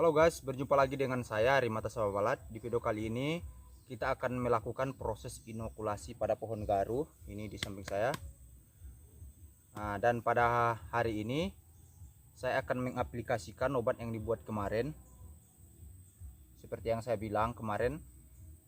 Halo guys, berjumpa lagi dengan saya Rimata Sawabalat. Di video kali ini kita akan melakukan proses inokulasi pada pohon garu. Ini di samping saya. Nah, dan pada hari ini saya akan mengaplikasikan obat yang dibuat kemarin. Seperti yang saya bilang kemarin,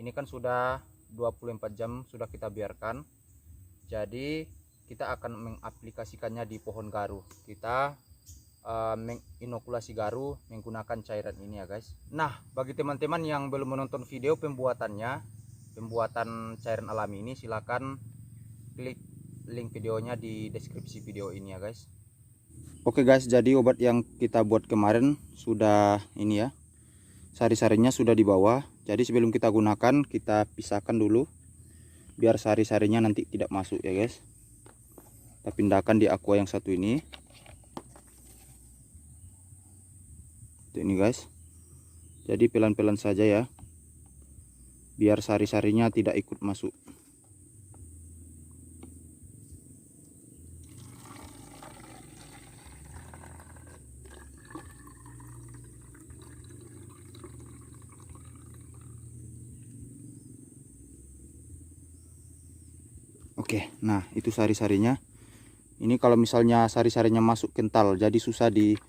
ini kan sudah 24 jam sudah kita biarkan. Jadi kita akan mengaplikasikannya di pohon garu. Kita menginokulasi garu menggunakan cairan ini ya guys. Nah, bagi teman-teman yang belum menonton video pembuatan cairan alami ini, silakan klik link videonya di deskripsi video ini ya guys. Oke guys, jadi obat yang kita buat kemarin sudah ini ya, sari-sarinya sudah di bawah. Jadi sebelum kita gunakan, kita pisahkan dulu biar sari-sarinya nanti tidak masuk ya guys. Kita pindahkan di aqua yang satu ini. Ini guys, jadi pelan-pelan saja ya, biar sari-sarinya tidak ikut masuk. Oke, nah itu sari-sarinya. Ini kalau misalnya sari-sarinya masuk kental, jadi susah di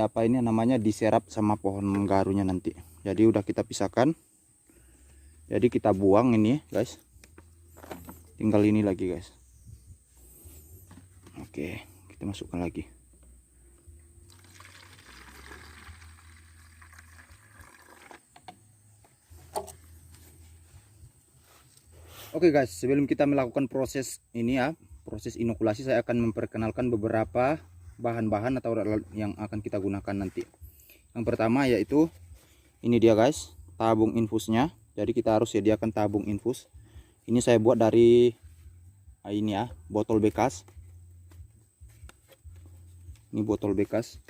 apa ini namanya, diserap sama pohon garunya nanti. Jadi udah kita pisahkan, jadi kita buang ini guys, tinggal ini lagi guys. Oke, kita masukkan lagi. Oke guys, sebelum kita melakukan proses ini ya, proses inokulasi, saya akan memperkenalkan beberapa bahan-bahan atau yang akan kita gunakan nanti. Yang pertama yaitu ini dia guys, tabung infusnya. Jadi kita harus sediakan tabung infus. Ini saya buat dari ini ya, botol bekas. Ini botol bekas.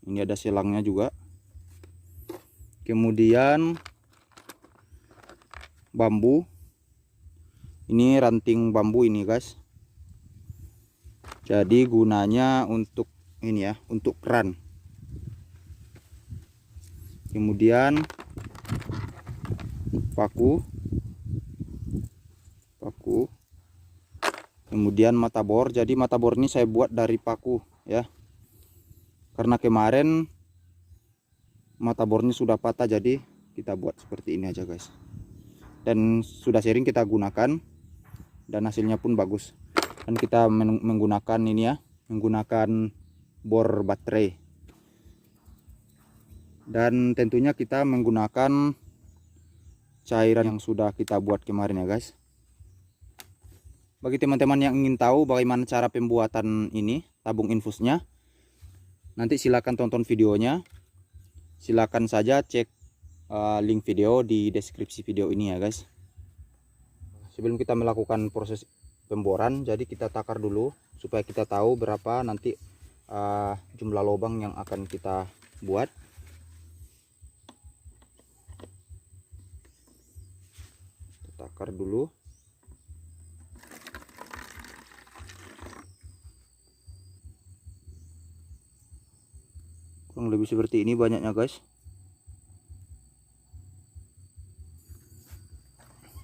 Ini ada selangnya juga. Kemudian bambu. Ini ranting bambu ini guys. Jadi gunanya untuk ini ya, untuk keran. Kemudian paku. Kemudian mata bor. Jadi mata bor ini saya buat dari paku ya. Karena kemarin mata bornya sudah patah, jadi kita buat seperti ini aja guys. Dan sudah sering kita gunakan dan hasilnya pun bagus. Dan kita menggunakan ini ya, menggunakan bor baterai. Dan tentunya kita menggunakan cairan yang sudah kita buat kemarin ya guys. Bagi teman-teman yang ingin tahu bagaimana cara pembuatan ini tabung infusnya, nanti silakan tonton videonya. Silakan saja cek link video di deskripsi video ini ya guys. Sebelum kita melakukan proses pemboran, jadi kita takar dulu supaya kita tahu berapa nanti jumlah lubang yang akan kita buat. Kita takar dulu. Kurang lebih seperti ini banyaknya guys.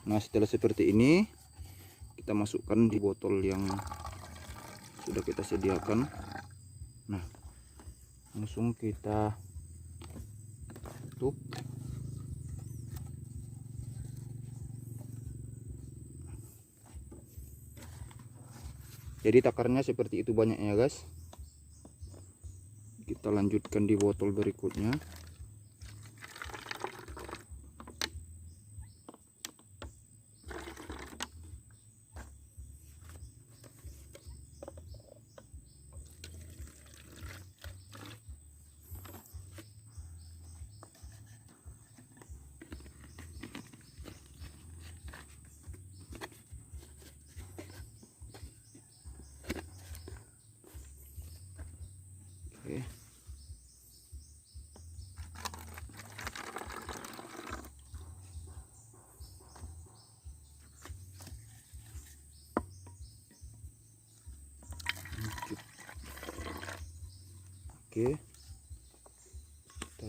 Nah, setelah seperti ini kita masukkan di botol yang sudah kita sediakan. Nah, langsung kita tutup. Jadi takarnya seperti itu banyaknya guys. Kita lanjutkan di botol berikutnya. Oke.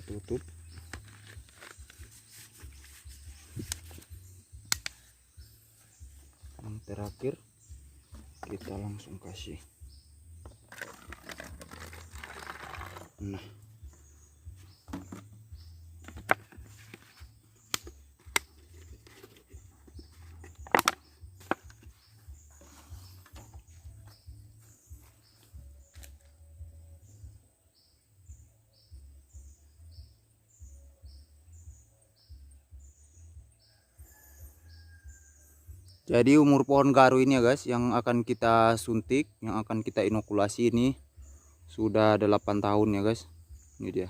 tutup. Yang terakhir kita langsung kasih. Nah, jadi umur pohon garu ini ya guys, yang akan kita suntik, yang akan kita inokulasi ini sudah 8 tahun ya guys. Ini dia.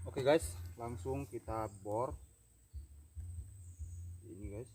Oke guys, langsung kita bor. Ini guys.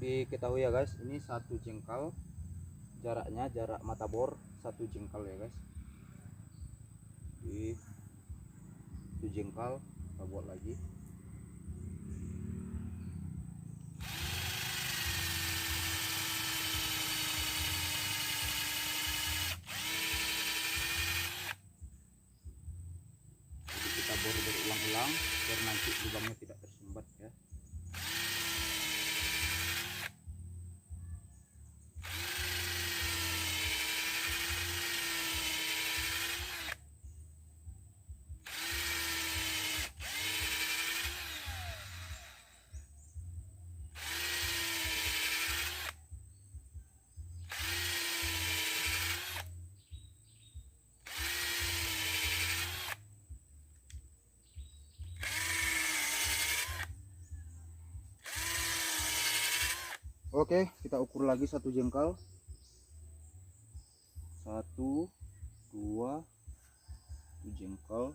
Diketahui ya guys, ini 1 jengkal jaraknya, jarak mata bor 1 jengkal ya guys. Di 1 jengkal kita buat lagi. Jadi kita bor berulang-ulang biar nanti lubangnya tidak tersumbat ya. Oke, kita ukur lagi 1 jengkal. 1, 2, 1 jengkal.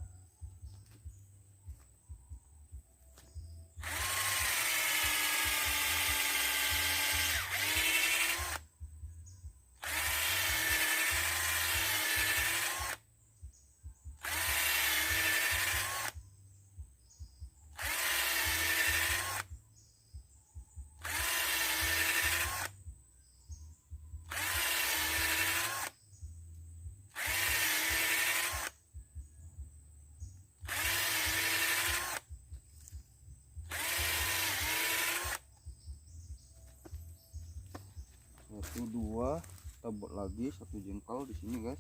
Satu, dua, kita buat lagi 1 jengkal di sini guys.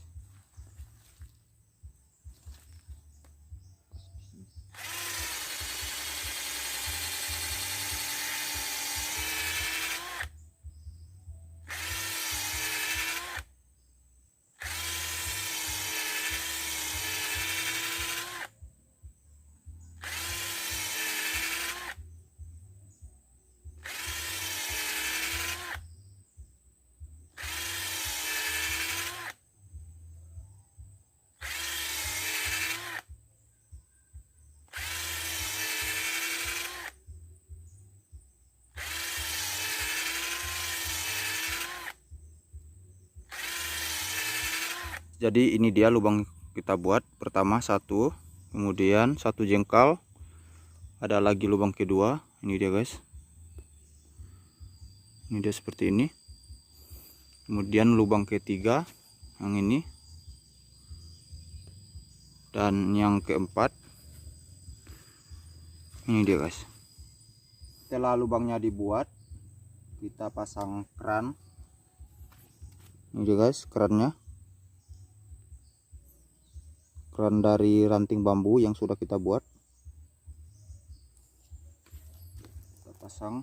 Jadi ini dia lubang kita buat pertama 1, kemudian 1 jengkal, ada lagi lubang kedua. Ini dia guys, ini dia seperti ini. Kemudian lubang ketiga yang ini, dan yang keempat ini dia guys. Setelah lubangnya dibuat, kita pasang keran. Ini dia guys kerannya, keran dari ranting bambu yang sudah kita buat. Kita pasang.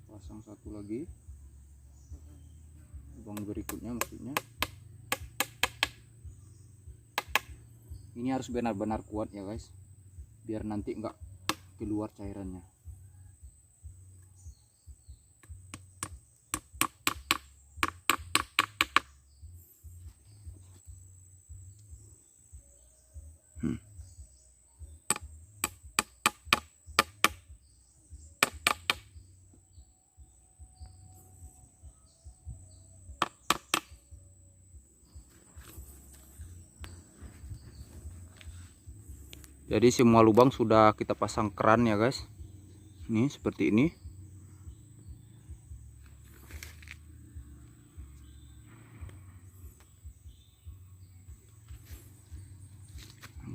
Pasang satu lagi. lubang berikutnya maksudnya. Ini harus benar-benar kuat ya guys, biar nanti enggak keluar cairannya. Jadi semua lubang sudah kita pasang keran ya guys. Ini seperti ini.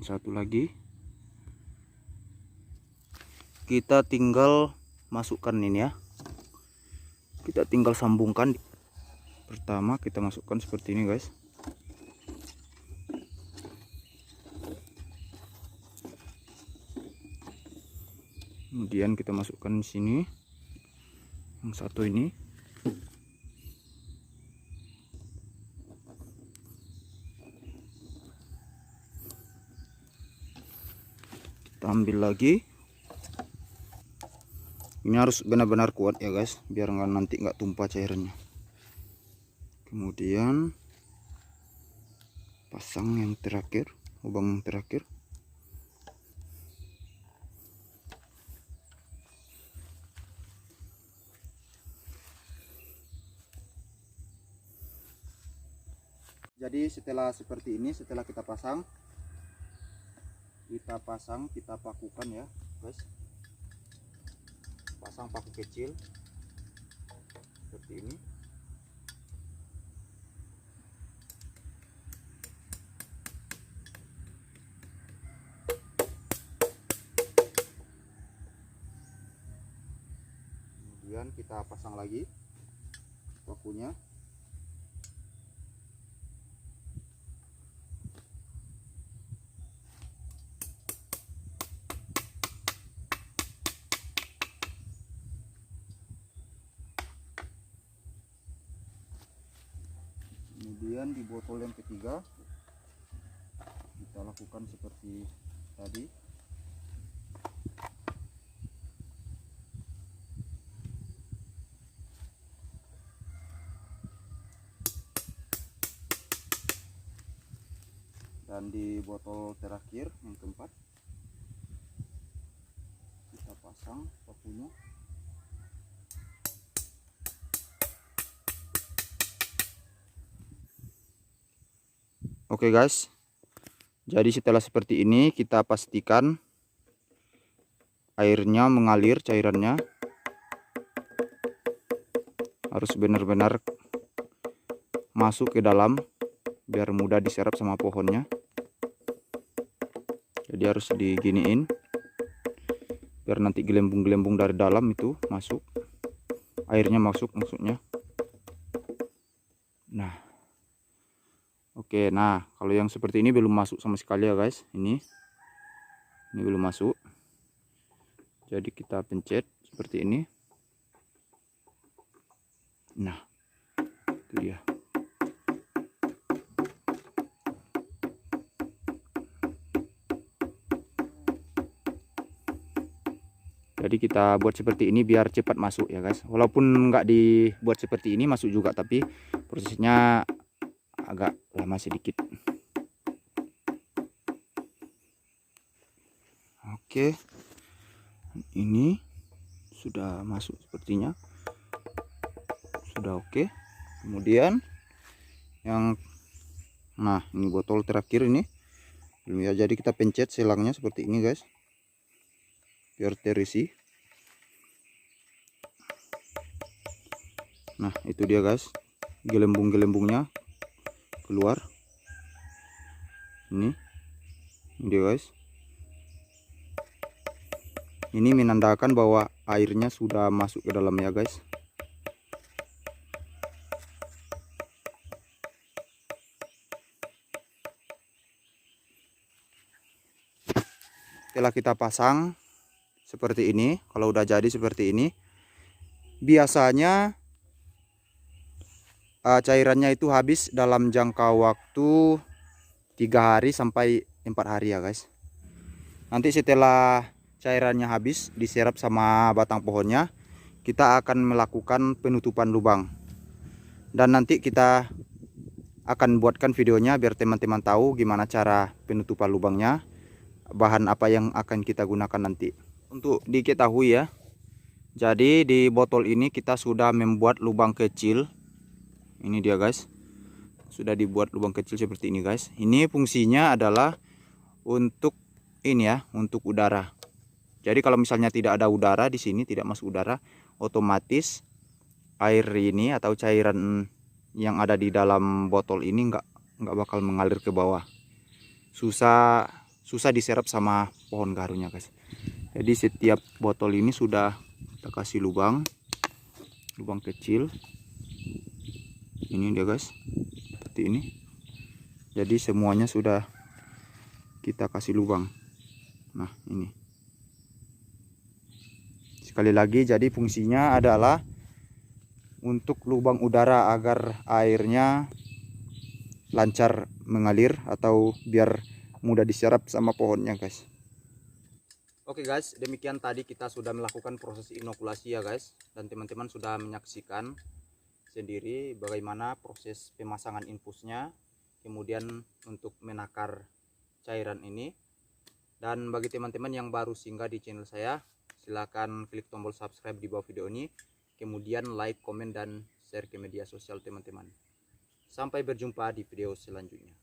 Satu lagi. Kita tinggal masukkan ini ya. Kita tinggal sambungkan. Pertama kita masukkan seperti ini guys. Kemudian kita masukkan di sini yang satu ini. Kita ambil lagi. Ini harus benar-benar kuat ya guys, biar nanti nggak tumpah cairannya. Kemudian pasang yang terakhir, lubang yang terakhir. Jadi setelah seperti ini, setelah kita pasang, kita pakukan ya guys. Pasang paku kecil seperti ini. Kemudian kita pasang lagi pakunya. Kemudian di botol yang ketiga kita lakukan seperti tadi. Dan di botol terakhir yang keempat kita pasang pakunya. Oke guys, jadi setelah seperti ini kita pastikan airnya mengalir, cairannya harus benar-benar masuk ke dalam biar mudah diserap sama pohonnya. Jadi harus diginiin biar nanti gelembung-gelembung dari dalam itu masuk, airnya masuk maksudnya. Nah, oke, nah kalau yang seperti ini belum masuk sama sekali ya guys, ini belum masuk. Jadi kita pencet seperti ini. Nah, itu dia. Jadi kita buat seperti ini biar cepat masuk ya guys. Walaupun nggak dibuat seperti ini masuk juga, tapi prosesnya agak lama sedikit. Oke, ini sudah masuk sepertinya, sudah oke. Kemudian yang ini botol terakhir ini ya, jadi kita pencet selangnya seperti ini guys biar terisi. Nah itu dia guys, gelembung-gelembungnya keluar. Ini dia guys, ini menandakan bahwa airnya sudah masuk ke dalam ya guys. Setelah kita pasang seperti ini, kalau udah jadi seperti ini, biasanya cairannya itu habis dalam jangka waktu 3 hari sampai 4 hari ya guys. Nanti setelah cairannya habis diserap sama batang pohonnya, kita akan melakukan penutupan lubang. Dan nanti kita akan buatkan videonya biar teman-teman tahu gimana cara penutupan lubangnya, bahan apa yang akan kita gunakan nanti. Untuk diketahui ya, jadi di botol ini kita sudah membuat lubang kecil. Ini dia guys, sudah dibuat lubang kecil seperti ini guys. Ini fungsinya adalah untuk ini ya, untuk udara. Jadi kalau misalnya tidak ada udara di sini, tidak masuk udara, otomatis air ini atau cairan yang ada di dalam botol ini nggak bakal mengalir ke bawah. Susah diserap sama pohon garunya guys. Jadi setiap botol ini sudah kita kasih lubang kecil. Ini dia guys, seperti ini. Jadi semuanya sudah kita kasih lubang. Nah ini sekali lagi, jadi fungsinya adalah untuk lubang udara agar airnya lancar mengalir atau biar mudah diserap sama pohonnya guys. Oke guys, demikian tadi kita sudah melakukan proses inokulasi ya guys, dan teman-teman sudah menyaksikan sendiri bagaimana proses pemasangan infusnya, kemudian untuk menakar cairan ini. Dan bagi teman-teman yang baru singgah di channel saya, silakan klik tombol subscribe di bawah video ini, kemudian like, komen, dan share ke media sosial teman-teman. Sampai berjumpa di video selanjutnya.